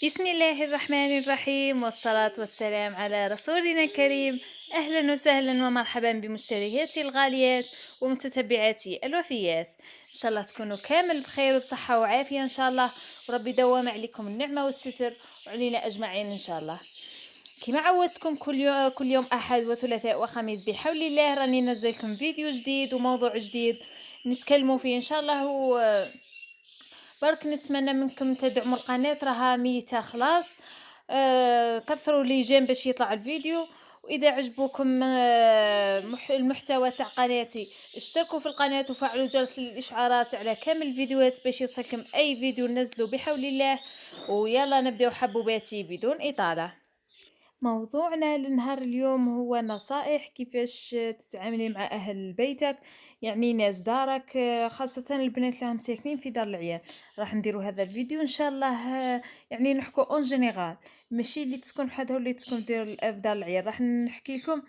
بسم الله الرحمن الرحيم والصلاة والسلام على رسولنا الكريم. أهلا وسهلا ومرحبا بمشترياتي الغاليات ومتتبعاتي الوفيات. إن شاء الله تكونوا كامل بخير وبصحة وعافية إن شاء الله، وربي يدوم عليكم النعمة والستر وعلينا أجمعين إن شاء الله. كما عودتكم كل يوم أحد وثلاثاء وخميس بحول الله راني نزلكم فيديو جديد وموضوع جديد نتكلموا فيه إن شاء الله. برك نتمنى منكم تدعموا القناة، راها ميتة خلاص. كثروا لي جيم باش يطلع الفيديو، واذا عجبكم المحتوى تاع قناتي اشتركوا في القناة وفعلوا جرس الاشعارات على كامل الفيديوهات باش يوصلكم اي فيديو ننزله بحول الله. ويلا نبداو حبوباتي بدون اطالة. موضوعنا لنهار اليوم هو نصائح كيفاش تتعاملي مع أهل بيتك، يعني ناس دارك، خاصة البنات اللي راهم ساكنين في دار العيال. راح نديروا هذا الفيديو إن شاء الله. يعني نحكوا اون جينيرال، ماشي اللي تسكن بحدها واللي تسكن في دار العيال. راح نحكي لكم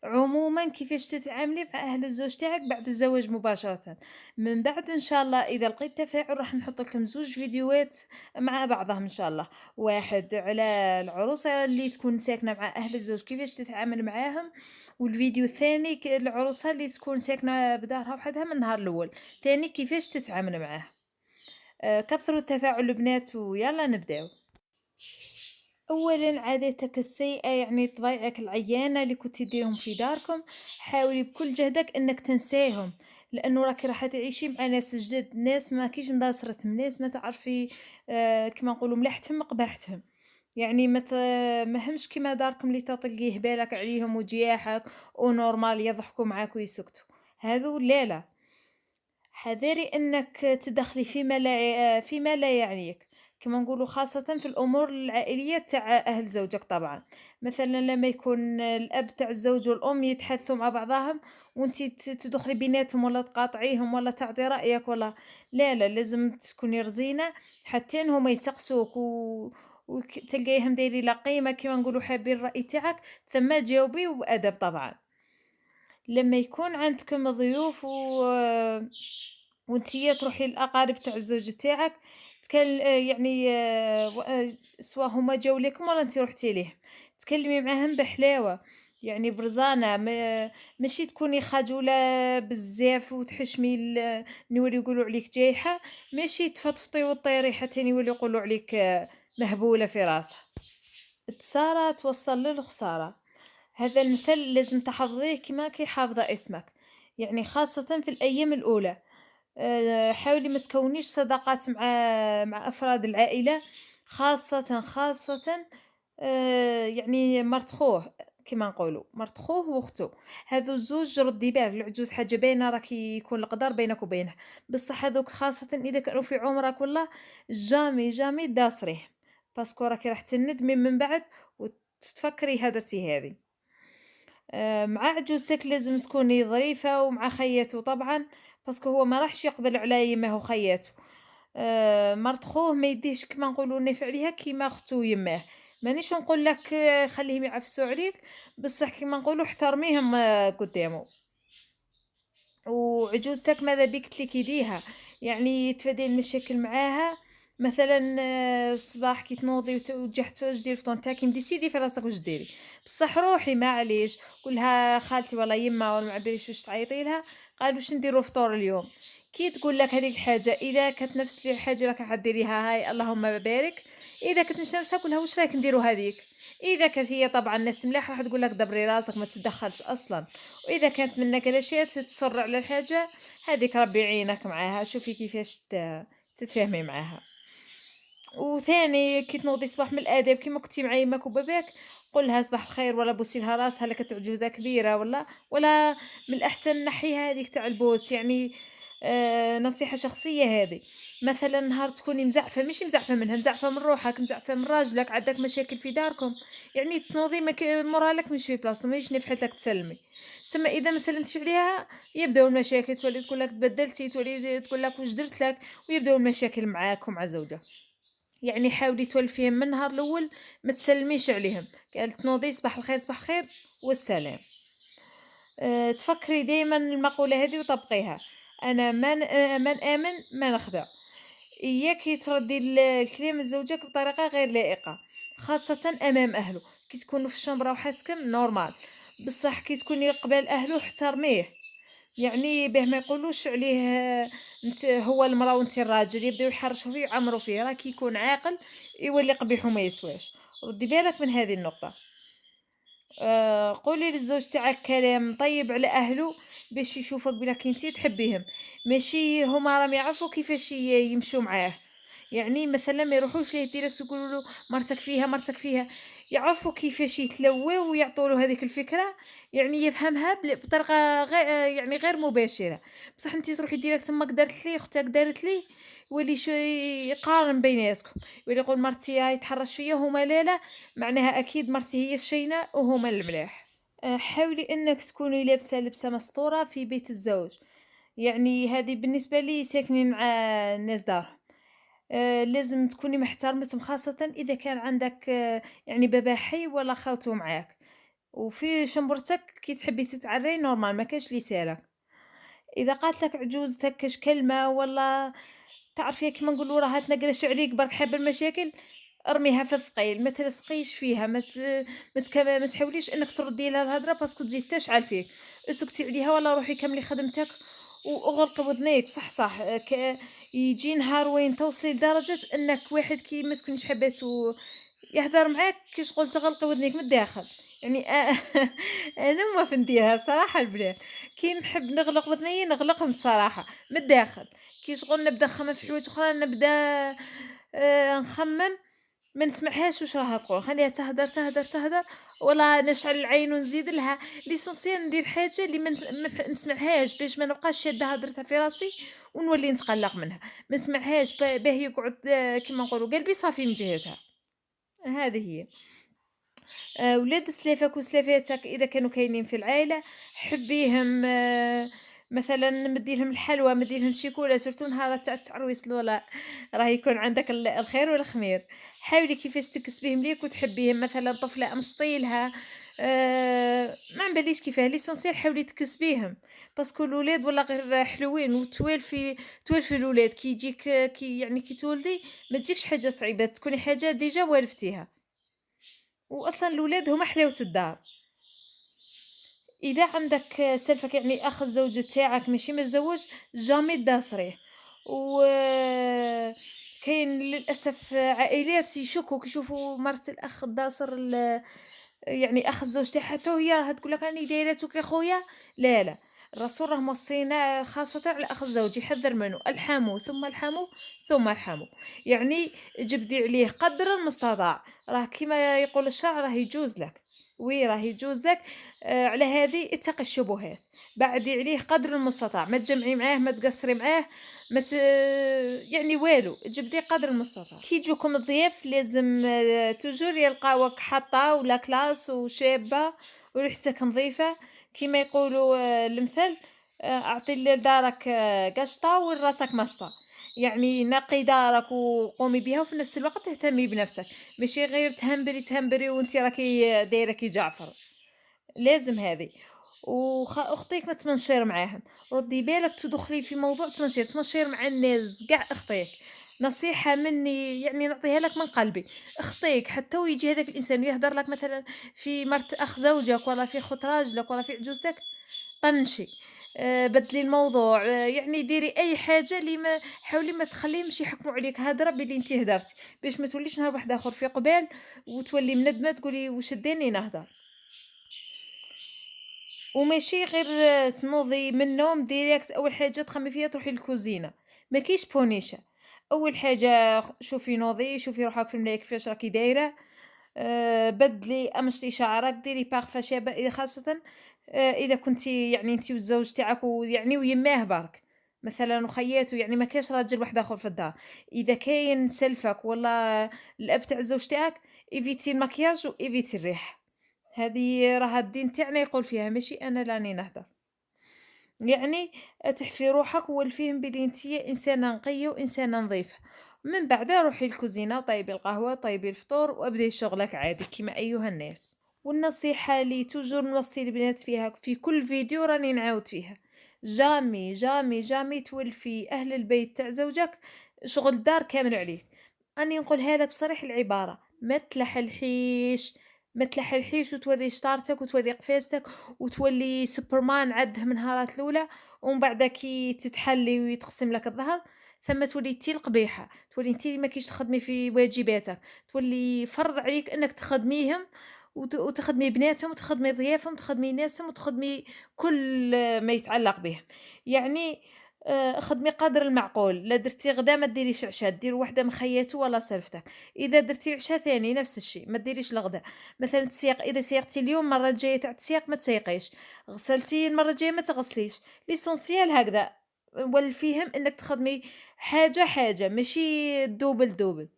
عموما كيفاش تتعاملي مع أهل الزوج تاعك بعد الزواج مباشرة. من بعد إن شاء الله إذا لقيت تفاعل راح نحط لكم زوج فيديوهات مع بعضهم إن شاء الله. واحد على العروسة اللي تكون ساكنة مع أهل الزوج كيفاش تتعامل معاهم، والفيديو الثاني العروسة اللي تكون ساكنة بدارها وحدها من النهار الأول، ثاني كيفاش تتعامل معاه. كثروا التفاعل البنات ويلا نبداو. اولا عاداتك السيئه، يعني طبايعك العيانه اللي كنت تديرهم في داركم، حاولي بكل جهدك انك تنساهم، لانه راكي راح تعيشي مع ناس جدد، ناس ما كيش مداصرتهم، ناس ما تعرفي كما نقولوا ملحتهم قباحتهم. يعني ما همش كيما داركم اللي تطلقيه بالك عليهم وجياحك ونورمال يضحكوا معاك ويسكتوا. هذو لا، حذاري انك تدخلي فيما لا يعنيك، كما نقولوا خاصة في الامور العائلية تاع اهل زوجك. طبعا مثلا لما يكون الاب تاع الزوج والام يتحدثوا مع بعضهم وانتي تدخلي بيناتهم ولا تقاطعيهم ولا تعطي رايك ولا لا، لازم تكوني رزينة حتى هما يسقسوك وتلقايهم دايرين لا قيمة، كما نقولوا حابين الرأي تاعك، ثم تجاوبي وبأدب. طبعا لما يكون عندكم ضيوف وانتي تروحي للاقارب تاع الزوج تاعك، يعني سواء هما جاو لكم ولا انتي رحتي ليه، تكلمي معاهم بحلاوه، يعني برزانه، ماشي تكوني خجوله بزاف وتحشمي نولي يقولوا عليك جايحه، ماشي تفطفطي وطيري حتى يولي يقولوا عليك مهبوله في راسها. التسارة توصل للخسارة، هذا المثل لازم تحفظيه كما كي حافظة اسمك، يعني خاصة في الأيام الأولى. حاولي ما تكونيش صداقات مع أفراد العائلة، خاصة يعني مرت خوه، كما نقولوا مرت خوه واختو، هذو الزوج ردي بالك، العجوز حاجه باينه راك يكون القدر بينك وبينه، بصح هذوك خاصه اذا كانوا في عمرك والله جامي داسريه، باسكو راكي راح تندمي من بعد وتفكري هدرتي هذه. مع عجوزتك لازم تكوني ظريفة، ومع خياته طبعا، باسكو هو ما راحش يقبل على يمه وخياته. مرت خوه ما يديهش كما نقولوا نافع عليها كيما اختو يماه. مانيش نقول لك خليهم يعفسوا عليك، بصح كيما نقولوا احترميهم قدامه. وعجوزتك ماذا بيك تلكيديها، يعني تفادي المشاكل معاها. مثلا الصباح كي تنوضي وتجي تفجري الفطور تاعك يمدي سيدي في راسك واش ديري، بصح روحي معليش قولها خالتي ولا يما ولا ما عباليش واش تعيطي لها، قال واش نديرو فطور اليوم. كي تقول لك هذيك الحاجه اذا كانت نفس الحاجه راك حديريها هاي اللهم بارك، اذا كنت مش نفسها قولها واش رايك نديرو هذيك. اذا كانت هي طبعا ناس ملاح راح تقول لك دبري راسك ما تتدخلش اصلا، واذا كانت منك الاشياء تتصر على الحاجه هذيك ربي يعينك معاها، شوفي كيفاش تتفاهمي معاها. وثاني كي تنوضي صباح من الاداب كيما كنتي مع يماك وباباك، قولها صباح الخير ولا بوسي لها راسها لك تعجوزه كبيره ولا من الاحسن نحيها هذيك تاع البوس، يعني نصيحه شخصيه هذه. مثلا نهار تكوني مزعفه، مش مزعفه منها، مزعفه من روحك، مزعفه من راجلك، عندك مشاكل في داركم، يعني تنوضي مورالك مش في بلاصتو، ماهيش نفحت لك تسلمي. ثم اذا ما سلمتش عليها يبداو المشاكل، تولي تقول لك تبدلتي، تولي تقول لك واش درت لك، ويبداو المشاكل معاك ومع زوجك. يعني حاولي تولفيهم من النهار الاول، ما تسلميش عليهم، قالت نوضي صباح الخير صباح الخير والسلام. تفكري دائما المقولة هذه وطبقيها، انا من امن ما نخدع. إياكِ تردّي الكلام لزوجك بطريقة غير لائقة، خاصةً أمام أهله، كي تكونوا في الشومبرة وحدكم نورمال، بصح كي تكوني قبال أهله احترميه. يعني باه ما يقولوش عليه أنت هو المرا وأنتِ الراجل، يبداو يحرشوا فيه ويعمروا فيه، راه كي يكون عاقل يولي قبيح وما يسواش، ردي بالك من هذه النقطة. قولي للزوج تاعك كلام طيب على أهله باش يشوفك بلي أنتِ تحبيهم، ماشي هما راهم يعرفوا كيفاش يمشوا معاه. يعني مثلًا ما يروحوش ليه direct يقولوا له مرتك فيها، مرتك فيها، يعرفوا كيفاش يتلوّاو ويعطوا له هذيك الفكرة، يعني يفهمها بطريقة يعني غير مباشرة. بصح أنتِ تروحي direct تماك دارت لي، أختك دارت لي، يولي يقارن بيناتكم، يولي يقول مرتي هاي تحرّش فيا وهما لا، لا، معناها أكيد مرتي هي الشينة وهما الملاح. حاولي إنِّك تكوني لابسة لبسة مستورة في بيت الزوج، يعني هذه بالنسبة لي ساكنين مع الناس دارهم. لازم تكوني محترمتهم خاصةً إذا كان عندك يعني باباه حي ولا خاوته معاك، وفي شنبرتك كي تحبي تتعرّي نورمال ما كانش اللي يسالك. إذا قالت لك عجوزتك كاش كلمة والّا تعرفي كيما نقولوا راها تنقرش عليك برك حابة المشاكل، ارميها في الثقيل، ما تلصقيش فيها، ما تحاوليش إنِّك تردي لها الهضرة باسكو تزيد تشعل فيك، اسكتي عليها والّا روحي كملي خدمتك وأغلقي وذنيك. صح، يجي نهار وين توصلي لدرجة إنك واحد كي ما تكونيش حابّة يهدر معاك كي شغل تغلقي ودنيك من الداخل. يعني أنا ما نديرها الصراحة البنات، كي نحب نغلق وذني نغلقهم الصراحة من الداخل، كي شغل نبدا نخمم في حوايج أخرى نبدا نخمم ما نسمعهاش واش راها تقول، نخليها تهدر، تهدر، تهدر، ولا نشعل العين ونزيد لها، l'essentiel ندير حاجة اللي ما نسمعهاش باش ما نبقاش شادة هدرتها في راسي ونولي نتقلق منها، ما نسمعهاش باه يقعد كيما نقولوا قلبي صافي من جهتها. هذه هي. ولاد سلافك وسلافاتك إذا كانوا كاينين في العايلة حبيهم، مثلًا مدّي لهم الحلوى، مدّي لهم شيكولا سيرتو نهار تاع التعرويس الأولى راه يكون عندك الخير والخمير، حاولي كيفاش تكسبيهم ليك وتحبيهم، مثلًا طفلة أمشطي لها، ما نباليش كيفاه l'essentiel حاولي تكسبيهم، باسكو الولاد والله غير حلوين توالفي الولاد كي يجيك يعني كي تولدي ما تجيكش حاجة صعيبة، تكوني حاجة ديجا والفتيها. وأصلًا الولاد هُما حلاوة الدار. إذا عندك سلفك يعني أخ الزوج تاعك ماشي متزوج جامي تداصريه، و كاين للأسف عائلات يشكوا كي يشوفوا مرت الأخ الداصر يعني أخ الزوج تاعها حتى وهي راها تقول لك راني دايراتك يا خويا، لا، لا، الرسول راه موصينا خاصةً على أخ الزوج يحذّر منه، الحموا ثم الحموا ثم ارحموا، يعني جبدي عليه قدر المستطاع، راه كيما يقول الشرع راه يجوز لك، راه يجوز لك. على هذه اتقي الشبهات، بعدي عليه قدر المستطاع، ما تجمعي معاه، ما تقصري معاه، ما ت يعني والو، جبديه قدر المستطاع. كي يجوكم الضياف لازم توجور يلقاوك حاطة ولا كلاس وشابة وريحتك نظيفة، كيما يقولوا المثل أعطي لدارك قشطة ولراسك مشطة، يعني نقي دارك وقومي بها وفي نفس الوقت اهتمي بنفسك، ماشي غير تهمبري وانت راكي دايرة كي جعفر. لازم هذه. أختيك ما تمنشير معاهم، ردي بالك تدخلي في موضوع تمنشير مع الناس قاع أختيك، نصيحة مني يعني نعطيها لك من قلبي، أختيك حتى ويجي هذاك الإنسان ويهدر لك مثلا في مرت أخ زوجك ولا في خت راجلك ولا في عجوزتك، طنشي، بدلي الموضوع، يعني ديري أي حاجة اللي ما حاولي ما تخليهمش يحكموا عليك هدرة بلي انتي هدرتي، باش ما توليش نهار واحد آخر في قبال وتولي مندمة تقولي واش داني نهدر. وماشي غير تنوضي من النوم ديريكت أول حاجة تخممي فيها تروحي للكوزينة، ما كاينش بونيشة، أول حاجة شوفي نوضي، شوفي روحك في المرايا كيفاش راكي دايرة، بدلي أمشطي شعرك، ديري بارفان شابة خاصةً إذا كنتِ يعني أنتِ والزوج تاعك ويعني ويماه برك، مثلًا وخيّاتو يعني ما كاينش راجل واحد آخر في الدار، إذا كاين سلفك والّا الأب تاع الزوج تاعك évitي المكياج وévitي الريحة. هذه راها الدين تاعنا يقول فيها ماشي أنا راني نهدر، يعني تحفي روحك وولفيهم بلي نتيا إنسانة نقية وإنسانة نظيفة، من بعدها روحي الكوزينة طيبي القهوة طيبي الفطور وابدي شغلك عادي كيما أيها الناس. والنصيحة اللي توجور نوصي البنات فيها في كل فيديو راني نعاود فيها، جامي جامي جامي تولفي أهل البيت تاع زوجك شغل الدار كامل عليك. راني نقولها لك بصريح العبارة، ما تلحلحيش، ما تلحلحيش وتوري شطارتك وتوري قفاستك وتولي سوبرمان عده من النهارات الأولى، ومن بعد كي تتحلي ويتقسم لك الظهر ثم تولي انتي القبيحة، تولي انتي ما كيش تخدمي في واجباتك، تولي فرض عليك انك تخدميهم وتخدمي بناتهم وتخدمي ضيافهم وتخدمي ناسهم وتخدمي كل ما يتعلق بهم. يعني خدمي قدر المعقول، لا درتي غدا ما ديريش عشاء، دير وحده من خياتو ولا صرفتك. اذا درتي العشاء ثاني نفس الشيء، ما ديريش الغدا. مثلا تسيق، اذا سيقتي اليوم المره الجايه تاع التسياق ما تسيقيش، غسلتي المره الجايه ما تغسليش. ليسونسيال هكذا، والفيهم انك تخدمي حاجه حاجه ماشي دوبل دوبل.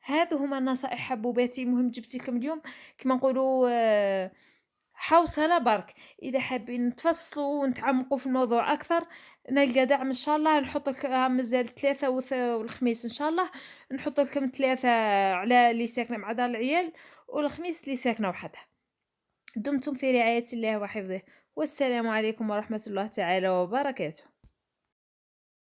هذو هما النصائح حبوباتي، مهم جبت لكم اليوم كما نقولوا حوصلة برك. إذا حابين نتفصلوا ونتعمقوا في الموضوع أكثر نلقى دعم إن شاء الله، نحط لك مازال 3 والخميس إن شاء الله نحط لكم 3 على اللي ساكنة مع دار العيال، والخميس اللي ساكنة وحدها. دمتم في رعاية الله وحفظه، والسلام عليكم ورحمة الله تعالى وبركاته.